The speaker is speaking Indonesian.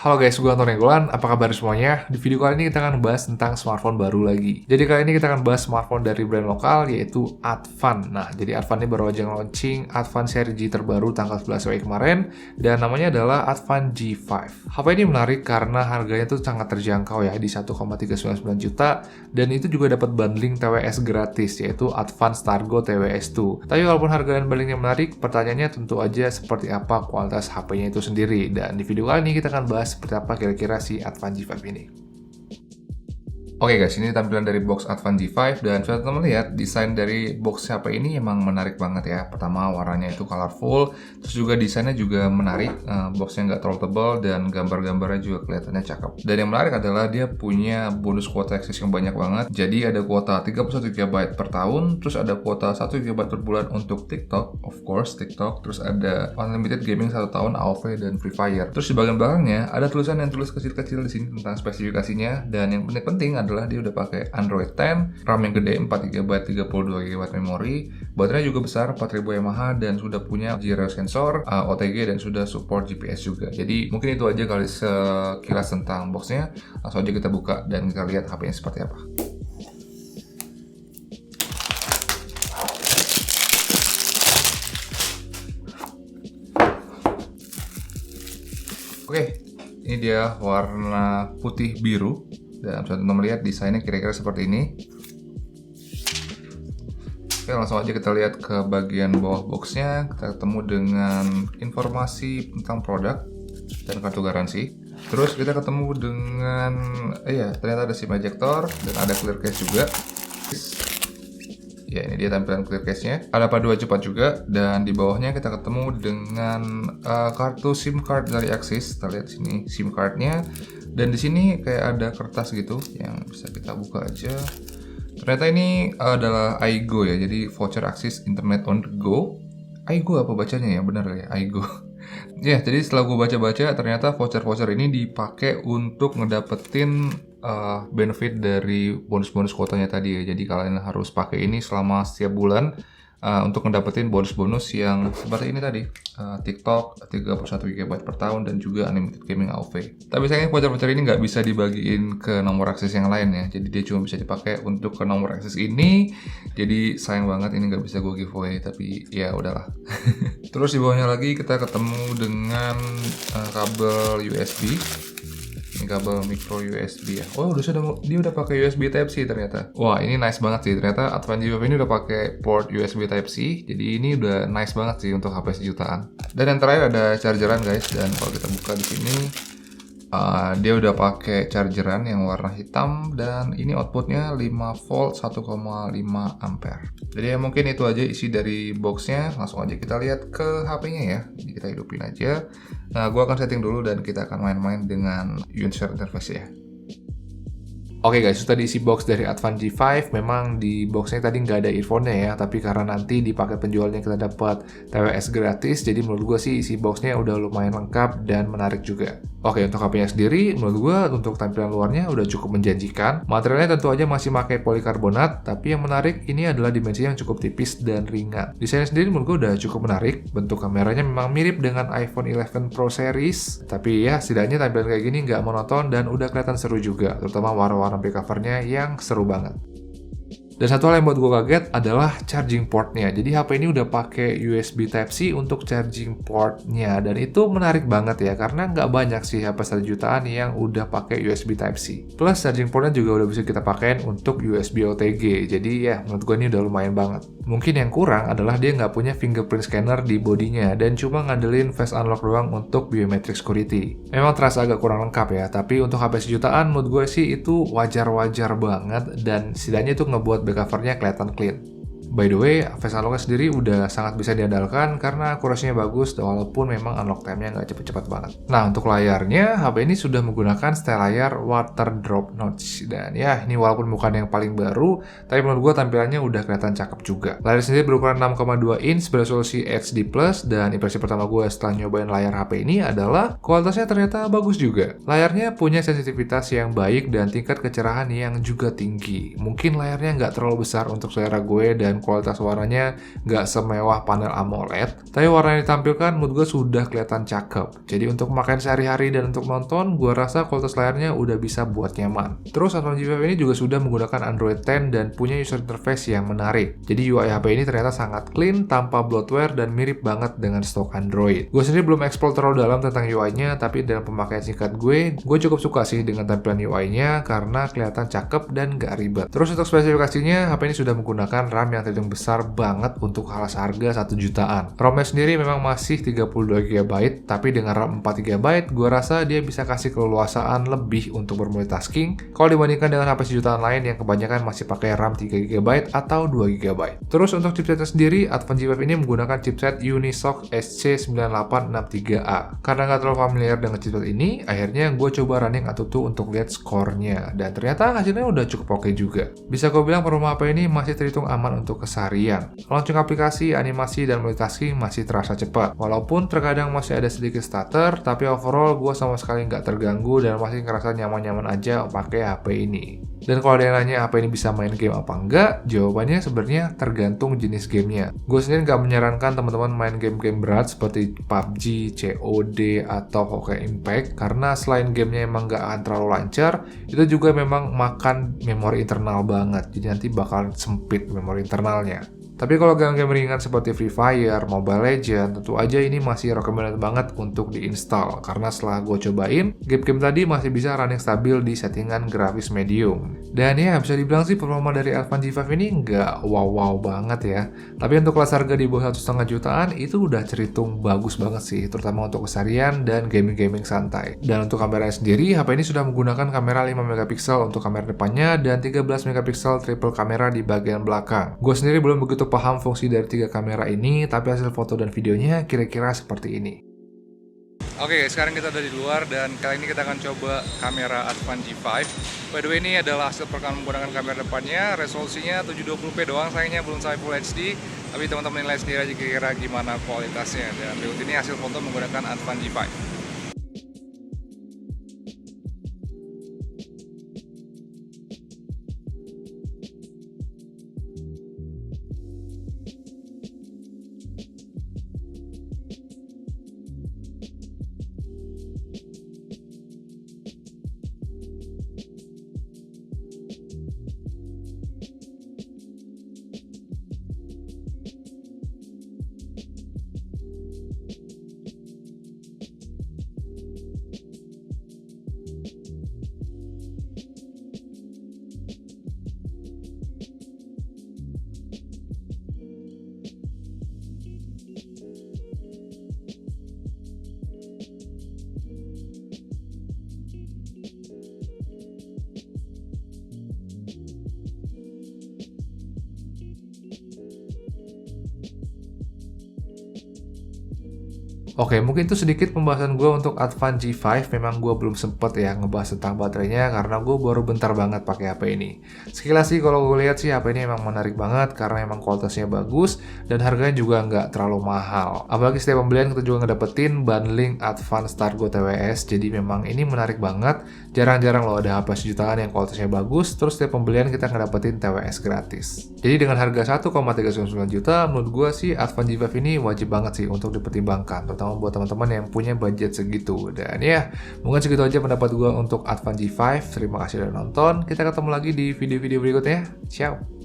Halo guys, gue Anton Nenggolan. Apa kabar semuanya? Di video kali ini kita akan bahas tentang smartphone baru lagi. Jadi kali ini kita akan bahas smartphone dari brand lokal yaitu Advan. Nah, jadi Advan ini baru aja launching Advan seri G terbaru tanggal 11 Mei kemarin dan namanya adalah Advan G5. HP ini menarik karena harganya tuh sangat terjangkau ya di 1,399 juta dan itu juga dapat bundling TWS gratis yaitu Advan Stargo TWS2. Tapi walaupun harga dan bundlingnya menarik, pertanyaannya tentu aja seperti apa kualitas HP-nya itu sendiri. Dan di video kali ini kita akan bahas seperti apa kira-kira si Advan G5 ini. Oke guys, ini tampilan dari box Advan G5 dan sudah teman lihat desain dari box HP ini emang menarik banget ya. Pertama warnanya itu colorful, terus juga desainnya juga menarik, boxnya nggak terlalu tebal dan gambar-gambarnya juga kelihatannya cakep. Dan yang menarik adalah dia punya bonus kuota akses yang banyak banget. Jadi ada kuota 31 GB per tahun, terus ada kuota 1 GB per bulan untuk TikTok, of course TikTok, terus ada unlimited gaming 1 tahun AOV dan Free Fire. Terus di bagian belakangnya ada tulisan yang tulis kecil-kecil di sini tentang spesifikasinya dan yang penting adalah dia udah pakai Android 10, RAM yang gede 4GB, 32GB memori, baterainya juga besar 4000 mAh dan sudah punya gyro sensor, OTG dan sudah support GPS juga. Jadi mungkin itu aja kali sekilas tentang boxnya. Langsung aja kita buka dan kita lihat HP-nya seperti apa. Oke, ini dia warna putih biru. Dan bisa teman melihat desainnya kira-kira seperti ini. Oke, langsung aja kita lihat ke bagian bawah boxnya. Kita ketemu dengan informasi tentang produk dan kartu garansi. Terus kita ketemu dengan, ternyata ada SIM ejector dan ada clear case juga. Ya, ini dia tampilan clear case-nya. Ada padu cepat juga dan di bawahnya kita ketemu dengan kartu SIM card dari Axis. Kita lihat sini SIM card-nya. Dan di sini kayak ada kertas gitu yang bisa kita buka aja. Ternyata ini adalah iGo ya, jadi voucher Axis Internet on the Go. iGo apa bacanya ya? Benar ya, iGo. Ya, jadi setelah gue baca-baca, ternyata voucher-voucher ini dipakai untuk ngedapetin benefit dari bonus-bonus kuotanya tadi ya. Jadi kalian harus pakai ini selama setiap bulan untuk ngedapetin bonus-bonus yang seperti ini tadi. TikTok 31GB per tahun dan juga unlimited gaming AOV. Tapi sayangnya voucher-voucher ini nggak bisa dibagiin ke nomor akses yang lain ya. Jadi dia cuma bisa dipakai untuk ke nomor akses ini. Jadi sayang banget ini nggak bisa gue giveaway, tapi ya udahlah. Terus di bawahnya lagi kita ketemu dengan kabel USB. Ini kabel micro USB ya. Oh, dia udah pakai USB Type-C ternyata. Wah, ini nice banget sih. Ternyata Advan G5 ini udah pakai port USB Type-C. Jadi ini udah nice banget sih untuk HP sejutaan. Dan yang terakhir ada chargeran guys. Dan kalau kita buka di sini, dia udah pakai chargeran yang warna hitam dan ini outputnya 5 volt 1,5 ampere. Jadi ya mungkin itu aja isi dari boxnya. Langsung aja kita lihat ke HP-nya ya. Jadi kita hidupin aja. Nah, gue akan setting dulu dan kita akan main-main dengan user interface ya. Oke guys, itu tadi isi box dari Advan G5. Memang di boxnya tadi nggak ada earphone-nya ya, tapi karena nanti di paket penjualnya kita dapat TWS gratis, jadi menurut gue sih isi boxnya udah lumayan lengkap dan menarik juga. Oke, untuk HP-nya sendiri, menurut gue untuk tampilan luarnya udah cukup menjanjikan. Materialnya tentu aja masih pakai polikarbonat, tapi yang menarik ini adalah dimensi yang cukup tipis dan ringan. Desainnya sendiri menurut gue udah cukup menarik. Bentuk kameranya memang mirip dengan iPhone 11 Pro Series, tapi ya setidaknya tampilan kayak gini nggak monoton dan udah kelihatan seru juga, terutama warna-warna back covernya yang seru banget. Dan satu hal yang buat gue kaget adalah charging portnya. Jadi HP ini udah pakai USB Type-C untuk charging portnya. Dan itu menarik banget ya, karena nggak banyak sih HP 1 jutaan yang udah pakai USB Type-C. Plus charging portnya juga udah bisa kita pakai untuk USB OTG. Jadi ya menurut gue ini udah lumayan banget. Mungkin yang kurang adalah dia nggak punya fingerprint scanner di bodinya dan cuma ngandelin face unlock doang untuk biometric security. Memang terasa agak kurang lengkap ya, tapi untuk HP sejutaan menurut gue sih itu wajar-wajar banget dan setidaknya itu ngebuat back covernya kelihatan clean. By the way, face unlock sendiri udah sangat bisa diandalkan karena akurasinya bagus walaupun memang unlock time-nya nggak cepet-cepet banget. Nah, untuk layarnya, HP ini sudah menggunakan style layar water drop notch. Dan ya, ini walaupun bukan yang paling baru, tapi menurut gue tampilannya udah kelihatan cakep juga. Layar sendiri berukuran 6,2 inch beresolusi HD+, dan impresi pertama gue setelah nyobain layar HP ini adalah kualitasnya ternyata bagus juga. Layarnya punya sensitivitas yang baik dan tingkat kecerahan yang juga tinggi. Mungkin layarnya nggak terlalu besar untuk selera gue dan yang kualitas warnanya nggak semewah panel AMOLED, tapi warna yang ditampilkan menurut gue sudah kelihatan cakep. Jadi untuk pemakaian sehari-hari dan untuk nonton, gue rasa kualitas layarnya udah bisa buat nyaman. Terus Advan G5 ini juga sudah menggunakan Android 10 dan punya user interface yang menarik. Jadi UI HP ini ternyata sangat clean, tanpa bloatware, dan mirip banget dengan stok Android. Gue sendiri belum explore terlalu dalam tentang UI-nya, tapi dalam pemakaian singkat gue cukup suka sih dengan tampilan UI-nya karena kelihatan cakep dan gak ribet. Terus untuk spesifikasinya, HP ini sudah menggunakan RAM yang terhitung besar banget untuk kelas harga 1 jutaan. ROM-nya sendiri memang masih 32 GB, tapi dengan RAM 4 GB, gue rasa dia bisa kasih keleluasaan lebih untuk bermultitasking kalau dibandingkan dengan HP sejutaan lain yang kebanyakan masih pakai RAM 3 GB atau 2 GB. Terus untuk chipsetnya sendiri, Advan G5 ini menggunakan chipset Unisoc SC9863A. Karena nggak terlalu familiar dengan chipset ini, akhirnya gue coba running AnTuTu untuk lihat skornya, dan ternyata hasilnya udah cukup oke juga. Bisa gue bilang performa HP ini masih terhitung aman untuk keseharian. Launching aplikasi, animasi, dan multitasking masih terasa cepat. Walaupun terkadang masih ada sedikit stutter, tapi overall gue sama sekali nggak terganggu dan masih ngerasa nyaman-nyaman aja pakai HP ini. Dan kalau ada yang nanya HP ini bisa main game apa enggak, jawabannya sebenarnya tergantung jenis gamenya. Gue sendiri nggak menyarankan teman-teman main game-game berat seperti PUBG, COD, atau Hockey Impact, karena selain gamenya emang nggak akan terlalu lancar, itu juga memang makan memori internal banget, jadi nanti bakal sempit memori internalnya. Tapi kalau game-game ringan seperti Free Fire, Mobile Legends, tentu aja ini masih recommended banget untuk diinstal. Karena setelah gue cobain, game-game tadi masih bisa running stabil di settingan grafis medium. Dan ya, bisa dibilang sih performa dari Advan G5 ini nggak wow-wow banget ya. Tapi untuk kelas harga di bawah 1,5 jutaan, itu udah terhitung bagus banget sih. Terutama untuk keseharian dan gaming-gaming santai. Dan untuk kameranya sendiri, HP ini sudah menggunakan kamera 5 megapiksel untuk kamera depannya dan 13 megapiksel triple kamera di bagian belakang. Gue sendiri belum begitu paham fungsi dari 3 kamera ini, tapi hasil foto dan videonya kira-kira seperti ini. Oke guys, sekarang kita udah di luar dan kali ini kita akan coba kamera Advan G5. By the way, ini adalah hasil perekaman menggunakan kamera depannya, resolusinya 720p doang, sayangnya belum sampai Full HD, tapi teman-teman nilai sendiri aja kira-kira gimana kualitasnya. Dan berikut ini hasil foto menggunakan Advan G5. Oke, mungkin itu sedikit pembahasan gue untuk Advan G5. Memang gue belum sempet ya ngebahas tentang baterainya karena gue baru bentar banget pakai HP ini. Sekilas sih kalau gue lihat sih HP ini emang menarik banget karena emang kualitasnya bagus dan harganya juga nggak terlalu mahal. Apalagi setiap pembelian kita juga ngedapetin bundling Advan Stargo TWS, jadi memang ini menarik banget. Jarang-jarang loh ada HP sejutaan yang kualitasnya bagus, terus setiap pembelian kita ngedapetin TWS gratis. Jadi dengan harga 1,39 juta, menurut gue sih Advan G5 ini wajib banget sih untuk dipertimbangkan, terutama buat teman-teman yang punya budget segitu. Dan ya, mungkin segitu aja pendapat gue untuk Advan G5. Terima kasih udah nonton. Kita ketemu lagi di video-video berikutnya. Ciao!